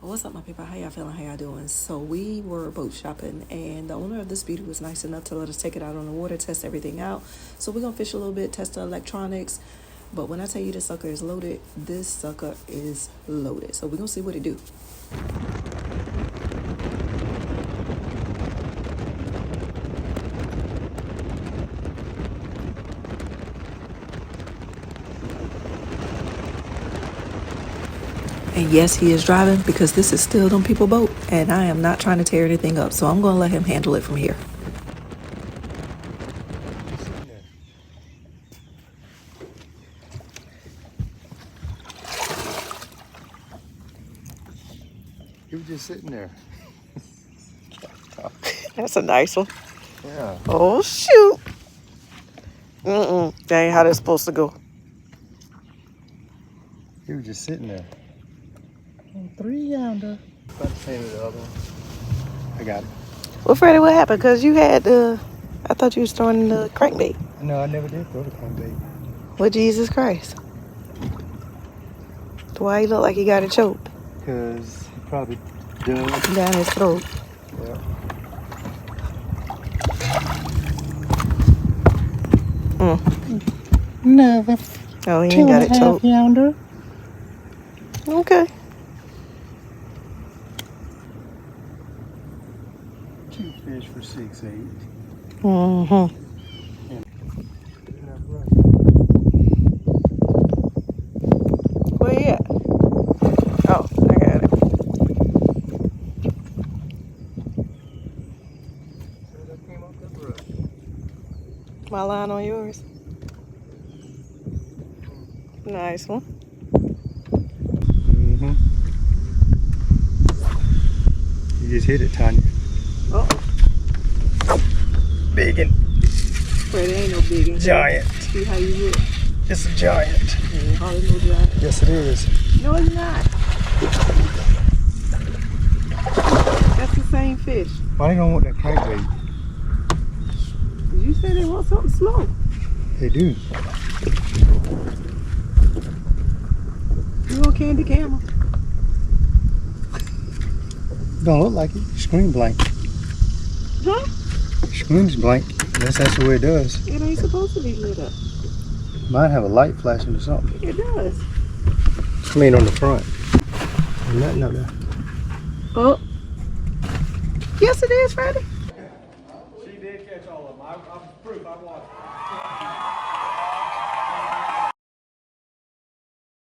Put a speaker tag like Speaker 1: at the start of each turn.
Speaker 1: What's up, my people? How y'all feeling? How y'all doing? So we were boat shopping, and the owner of this beauty was nice enough to let us take it out on the water, test everything out. So we're gonna fish a little bit, test the electronics. But when I tell you this sucker is loaded, this sucker is loaded. So we're gonna see what it do. And yes, he is driving because this is still them people boat, and I am not trying to tear anything up. So I'm gonna let him handle it from here.
Speaker 2: He was just sitting there.
Speaker 1: That's a nice one.
Speaker 2: Yeah.
Speaker 1: Oh, shoot. That ain't how that's supposed to go.
Speaker 2: He was just sitting there. Oh, 3 yonder. About the same as the other one. I got it.
Speaker 1: Well, Freddie, what happened? Because you had I thought you was throwing the crankbait.
Speaker 2: No, I never did throw the crankbait.
Speaker 1: Well, Jesus Christ. Why he look like he got it choked?
Speaker 2: Because he probably dug.
Speaker 1: Down his throat.
Speaker 2: Yeah. Another
Speaker 1: Oh, he ain't got it choked.
Speaker 2: yonder.
Speaker 1: Okay.
Speaker 2: 2 fish for 6.8.
Speaker 1: Mm-hmm. Where you at? Oh, I got it. My line on yours. Nice one.
Speaker 2: Mm-hmm. You just hit it, Tanya.
Speaker 1: Uh-oh.
Speaker 2: Biggin.
Speaker 1: Freddie ain't no big.
Speaker 2: Giant.
Speaker 1: See how you look.
Speaker 2: It's a giant.
Speaker 1: Hardly no giant.
Speaker 2: Yes, it is.
Speaker 1: No, it's not. That's the same fish.
Speaker 2: Why they don't want that crankbait?
Speaker 1: You said they want something small.
Speaker 2: They do.
Speaker 1: You want candy camel?
Speaker 2: Don't look like it. Screen blank.
Speaker 1: Huh?
Speaker 2: Screen's blank. That's the way it does.
Speaker 1: It ain't supposed to be lit up.
Speaker 2: Might have a light flashing or something.
Speaker 1: It does.
Speaker 2: I mean on the front. There's nothing up there.
Speaker 1: Oh. Yes, it is, Freddie.
Speaker 3: She did catch all of them. I'm proof. I watched.